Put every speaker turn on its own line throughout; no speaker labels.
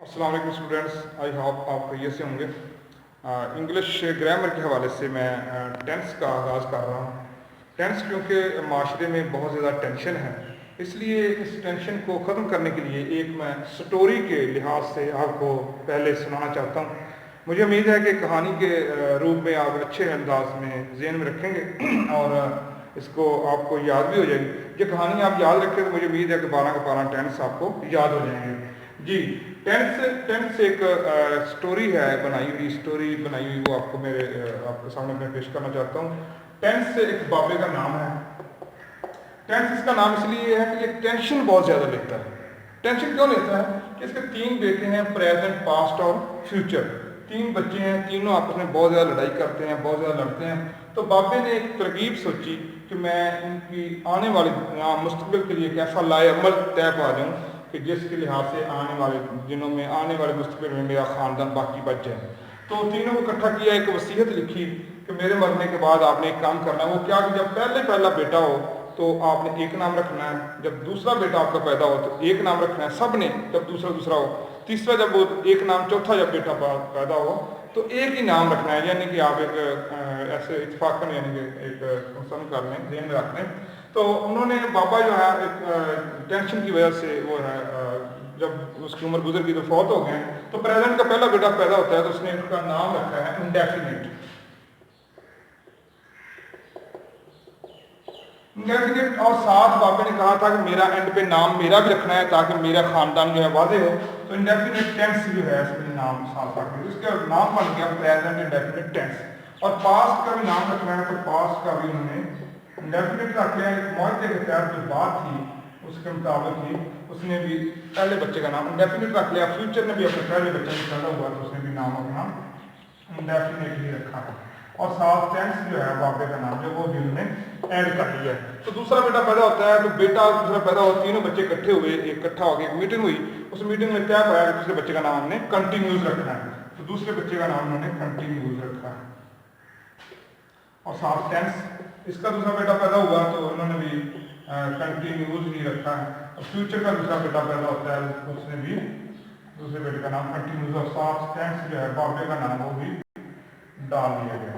अस्सलाम वालेकुम students, I hope आप खैरियत से होंगे। इंग्लिश ग्रामर के हवाले से मैं टेंस का आगाज़ कर रहा हूँ। टेंस क्योंकि माशरे में बहुत ज़्यादा टेंशन है, इसलिए इस टेंशन को ख़त्म करने के लिए एक मैं स्टोरी के लिहाज से आपको पहले सुनाना चाहता हूँ। मुझे उम्मीद है कि कहानी के रूप में आप अच्छे अंदाज में ज़हन में रखेंगे और इसको आपको याद भी हो जाएगी। ये कहानी आप याद रखें तो मुझे उम्मीद है कि 12 के 12 टेंस आपको याद हो जाएंगे। जी, टेंस टेंस एक स्टोरी है, स्टोरी बनाई हुई, वो आपको आपके सामने मैं पेश करना चाहता हूँ। टेंस एक बाबे का नाम है। टेंस इसका नाम इसलिए है कि ये टेंशन बहुत ज़्यादा लेता है। टेंशन क्यों लेता है कि इसके 3 बेटे हैं, प्रेजेंट, पास्ट और फ्यूचर। 3 बच्चे हैं, तीनों आपस में बहुत ज़्यादा लड़ाई करते हैं, बहुत ज़्यादा लड़ते हैं। तो बाबे ने एक तरकीब सोची कि मैं इनकी आने वाली मुस्तकबिल के लिए एक ऐसा लाएअमल तय पा जाऊँ कि जिसके लिहाज से आने वाले दिनों में, आने वाले मुस्तकबिल में मेरा ख़ानदान बाकी बच जाए। तो तीनों को इकट्ठा किया, एक वसीयत लिखी कि मेरे मरने के बाद आपने एक काम करना है। वो क्या कि जब पहला बेटा हो तो आपने एक नाम रखना है, जब दूसरा बेटा आपका पैदा हो तो एक नाम रखना है सब ने, जब दूसरा हो, तीसरा जब वो एक नाम, चौथा जब बेटा पैदा हो तो एक ही नाम रखना है। यानी कि आप एक ऐसे इतफाकन यानी कि एक समझ कर लें, ध्यान में रख लें। तो उन्होंने बाबा जो है एक टेंशन की वजह से वो है जब उसकी उम्र गुजर गई तो फौत हो गए। तो प्रेजेंट का पहला बेटा पैदा होता है तो उसने उसका नाम रखा है इंडेफिनिट। इंडेफिनिट और साथ बाबे ने कहा था कि मेरा एंड पे नाम मेरा भी रखना है ताकि मेरा खानदान जो है वादे हो। तो इंडेफिनिट टेंस जो है इसमें नाम साथ रख दिया, उसका नाम बन गया प्रेजेंट इंडेफिनिट टेंस। और पास्ट का भी नाम रखना है तो पास्ट का भी उन्होंने इंडेफिनिट रख लिया। एक मुआहदे के तहत जो बात थी उसके मुताबिक ही उसने भी पहले बच्चे का नाम इंडेफिनिट रख लिया। फ्यूचर ने भी अपने पहले बच्चे में पैदा हुआ तो उसने भी नाम अपना इंडेफिनिट ही रखा है। और साथ टेंस जो है बाबे का नाम जो वो भी उन्होंने ऐड कर लिया है। तो दूसरा बेटा पैदा होता है तो बेटा दूसरा पैदा हुआ, तीनों बच्चे इकट्ठे हुए, इकट्ठा हो गए, एक मीटिंग हुई। उस मीटिंग में तय पाया कि दूसरे बच्चे का नाम हमने कंटिन्यूस रखना है। तो दूसरे बच्चे का नाम उन्होंने कंटिन्यूस रखा है। और साथ टेंस, इसका दूसरा बेटा पैदा हुआ तो उन्होंने भी कंटिन्यूस ही रखा है। और फ्यूचर का दूसरा बेटा पैदा होता है उसने भी दूसरे बेटे का नाम कंटिन्यूस, और साथ टेंस जो है बाबे का नाम वो भी डाल दिया गया।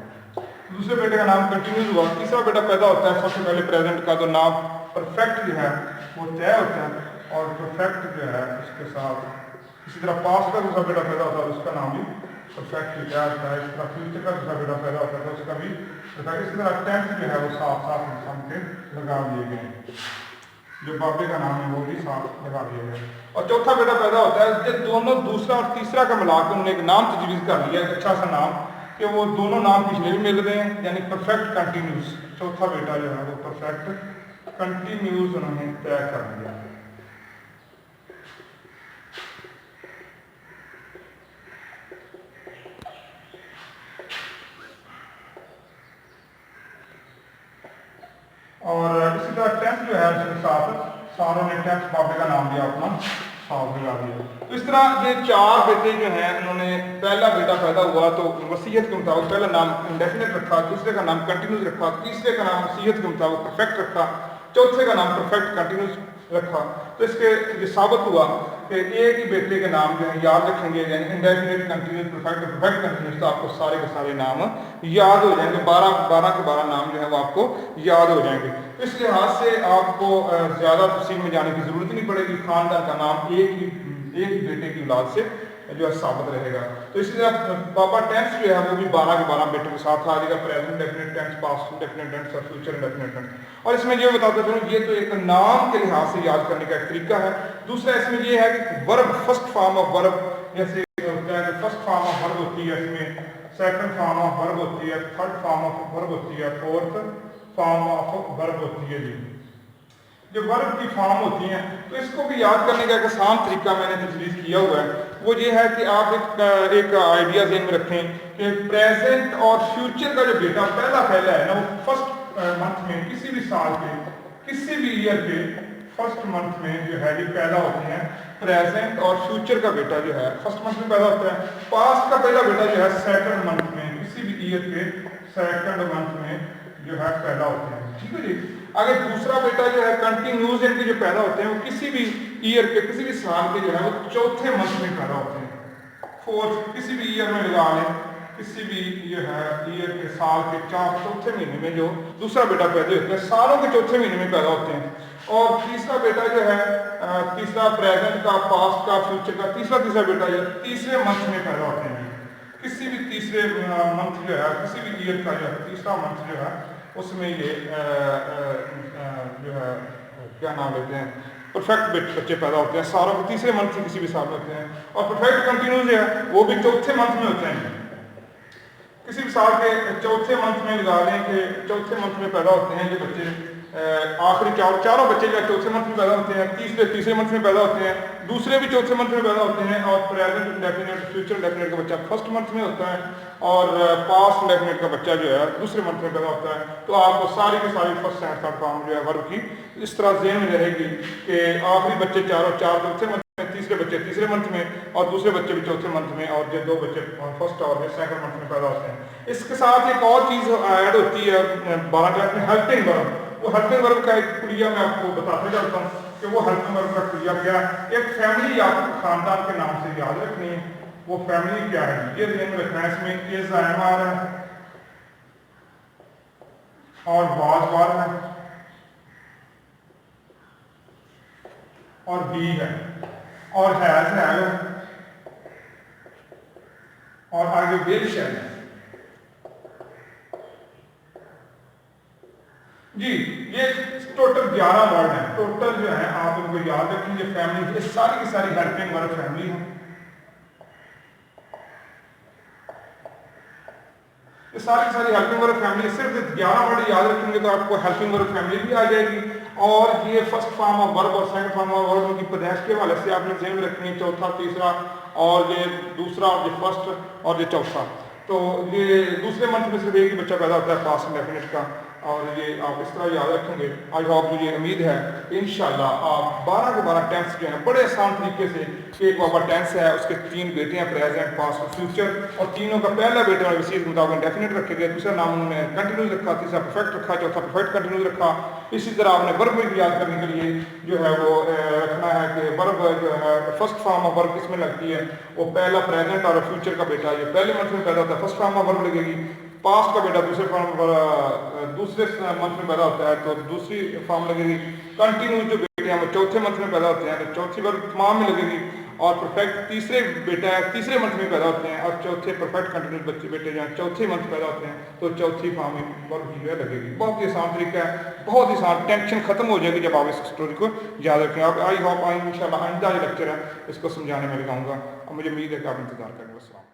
दूसरे बेटे का नाम कंटिन्यूस हुआ। तीसरा बेटा पैदा होता है, सबसे पहले प्रेजेंट का तो नाम परफेक्ट जो है वो तय होता है, और परफेक्ट जो है उसके साथ इसी तरह पास्ट का दूसरा बेटा पैदा होता है उसका नाम भी परफेक्ट तय होता है। इस तरह फ्यूचर का दूसरा बेटा पैदा होता है उसका भी, इसी तरह टेंस जो है वो साथ साथ इंसान के लगा दिए गए, जो बाबे का नाम है वो भी साथ लगा दिया गया। और चौथा बेटा पैदा होता है, जब दोनों दूसरा और तीसरा का मिलाकर उन्होंने एक नाम तजवीज़ कर लिया, एक अच्छा सा नाम कि वो दोनों नाम पिछले भी मिल रहे हैं, यानी परफेक्ट कंटिन्यूस। चौथा बेटा जो है वो परफेक्ट कंटिन्यूस उन्होंने तय कर दिया। और इसी तरह टेंस जो है उसके साथ सारों ने टेंस बाबे का नाम दिया अपना साथ लगा दिया। तो इस तरह ये 4 बेटे जो हैं उन्होंने पहला बेटा पैदा हुआ तो वसीयत के मुताबिक पहला नाम इंडेफिनिट रखा, दूसरे का नाम कंटिन्यूस रखा, तीसरे का नाम वसीयत के मुताबिक परफेक्ट रखा, चौथे का नाम परफेक्ट कंटिन्यूस रखा। तो इसके ये साबित हुआ कि एक ही बेटे के नाम जो है याद रखेंगे, यानी indefinite, continuous, perfect, perfect continuous, तो आपको सारे के सारे नाम याद हो जाएंगे। 12 के 12 नाम जो है वो आपको याद हो जाएंगे। इस लिहाज से आपको ज़्यादा तफसील में जाने की ज़रूरत नहीं पड़ेगी। खानदान का नाम एक ही बेटे की औलाद से जो है साबित रहेगा। तो इसलिए बाबा टेंस जो है वो भी 12 के 12 बेटों के साथ आ जाएगा, present definite tense, past definite tense और फ्यूचर डेफिनेट टेंस। और इसमें ये बताते चलूँ, ये तो एक नाम के लिहाज से याद करने का एक तरीका है। दूसरा इसमें ये है कि verb, first form of verb, जैसे फर्स्ट फॉर्म ऑफ वर्ब होती है, इसमें सेकंड फॉर्म ऑफ वर्ब होती है, थर्ड फॉर्म ऑफ वर्ब होती है, फोर्थ फॉर्म ऑफ वर्ब होती है। जी, जो वर्ब की फॉर्म होती हैं तो इसको भी याद करने का एक आसान तरीका मैंने तजवीज़ किया हुआ है। वो ये है कि आप एक आइडिया ज़हन में रखें कि प्रेजेंट और फ्यूचर का जो बेटा पहला है ना, वो फर्स्ट मंथ में किसी भी साल के किसी भी ईयर के फर्स्ट मंथ में जो है ये पैदा होते हैं। प्रेजेंट और फ्यूचर का बेटा जो है फर्स्ट मंथ में पैदा होता है। पास्ट का पहला बेटा जो है सेकंड मंथ में, किसी भी ईयर के सेकंड मंथ में जो है पैदा होते हैं। ठीक है जी। अगर दूसरा बेटा जो है कंटिन्यूस इनके जो पैदा होते हैं वो किसी भी ईयर के, किसी भी साल के जो है वो चौथे मंथ में पैदा होते हैं। फोर्थ किसी भी ईयर में लगा लें, किसी भी जो है ईयर के साल के चौथे महीने में जो दूसरा बेटा पैदा होता है, सालों के चौथे महीने में पैदा होते हैं। और तीसरा बेटा जो है तीसरा प्रेजेंट का, पास्ट का, फ्यूचर का तीसरा बेटा जो तीसरे मंथ में पैदा होते हैं। किसी भी तीसरे मंथ जो है, किसी भी ईयर का जो है तीसरा मंथ जो है उसमें ये जो है क्या नाम लेते हैं, परफेक्ट बच्चे पैदा होते हैं। सालों के तीसरे मंथ से किसी भी साल में होते हैं। और परफेक्ट कंटिन्यूस जो है वो भी चौथे मंथ में होते हैं। किसी भी साल के चौथे मंथ में लगा लें कि चौथे मंथ में पैदा होते हैं जो बच्चे। आखिरी चारों बच्चे जो चौथे मंथ में पैदा होते हैं, तीसरे मंथ में पैदा होते हैं, दूसरे भी चौथे मंथ में पैदा होते हैं। और प्रेजेंट डेफिनेट, फ्यूचर डेफिनेट का बच्चा फर्स्ट मंथ में होता है और पास्ट डेफिनेट का बच्चा जो है दूसरे मंथ में पैदा होता है। तो आपको सारी की सारी फर्स्ट एंड थर्ड फॉर्म जो है वर्ब की इस तरह ज़हन में रहेगी कि आखिरी बच्चे चार चौथे मंथ में, तीसरे बच्चे तीसरे मंथ में और दूसरे बच्चे भी चौथे मंथ में, और जो दो बच्चे फर्स्ट और सेकंड मंथ में पैदा होते हैं। इसके साथ एक और चीज़ ऐड होती है 12 क्लास में, हेल्पिंग वर्ब। वो हेल्पिंग वर्ब का एक क्रिया मैं आपको बताते जाता हूँ कि वो हेल्पिंग वर्ब का क्रिया क्या है। एक फैमिली आपको खानदान के नाम से याद रखनी है। वो फैमिली क्या है ये ध्यान में रखना है। इसमें इज आ रहा है और वाज है और बी है और हैज है और आगे विल शैल है। जी ये टोटल 11 वर्ड हैं। टोटल जो है आप उनको याद रखेंगे। फैमिली ये सारी की सारी हेल्पिंग वर्ब फैमिली है। ये सारी की सारी हेल्पिंग वर्ब फैमिली, सिर्फ 11 वर्ड याद रखेंगे तो आपको हेल्पिंग वर्ब फैमिली भी आ जाएगी। और ये फर्स्ट फॉर्म ऑफ वर्ब और सेकंड फॉर्म ऑफ वर्ब की पैदाइश के हवाले से आपने ध्यान रखनी है। चौथा, तीसरा और ये दूसरा और ये फर्स्ट और ये चौथा। तो ये दूसरे मंथ में सिर्फ एक ही बच्चा पैदा होता है पास्ट डेफिनेट का। और ये आप इस तरह याद रखेंगे। आई होप, मुझे उम्मीद है इंशाल्लाह आप 12 के 12 टेंस जो हैं बड़े आसान तरीके से, एक बाबा टेंस है, उसके 3 बेटे हैं, प्रेजेंट, पास्ट और फ्यूचर, और तीनों का पहला बेटा वसीयत के मुताबिक डेफिनेट रखे गए, दूसरा नाम उन्होंने कंटिन्यूस रखा, तीसरा परफेक्ट रखा, चौथा परफेक्ट कंटिन्यूस रखा। इसी तरह आपने वर्ब को याद करने के लिए जो है वो रखना है कि वर्ब जो है फर्स्ट फॉर्म ऑफ वर्ब किसमें लगती है, वो पहला प्रेजेंट और फ्यूचर का बेटा ये पहले मंथ में पैदा होता है, फर्स्ट फॉर्म ऑफ वर्ब लगेगी। पास्ट का बेटा दूसरे मंथ में पैदा होता है तो दूसरी फॉर्म लगेगी। कंटिन्यूस जो बेटे हैं वो चौथे मंथ में पैदा होते हैं तो चौथी वर्ब तमाम में लगेगी। और परफेक्ट तीसरे बेटा है तीसरे मंथ में पैदा होते हैं, और चौथे परफेक्ट कंटिन्यूस बच्चे बेटे जो हैं चौथे मंथ पैदा होते हैं तो चौथी फॉर्म में वर्ब जो है लगेगी। बहुत ही आसान तरीका है, बहुत ही आसान, टेंशन खत्म हो जाएगी जब आप इस स्टोरी को याद रखें। आप आई होप इंशाल्लाह आइंदा जो लेक्चर है इसको समझाने में लगाऊंगा और मुझे उम्मीद है कि आप इंतजार करेंगे। अस्सलाम।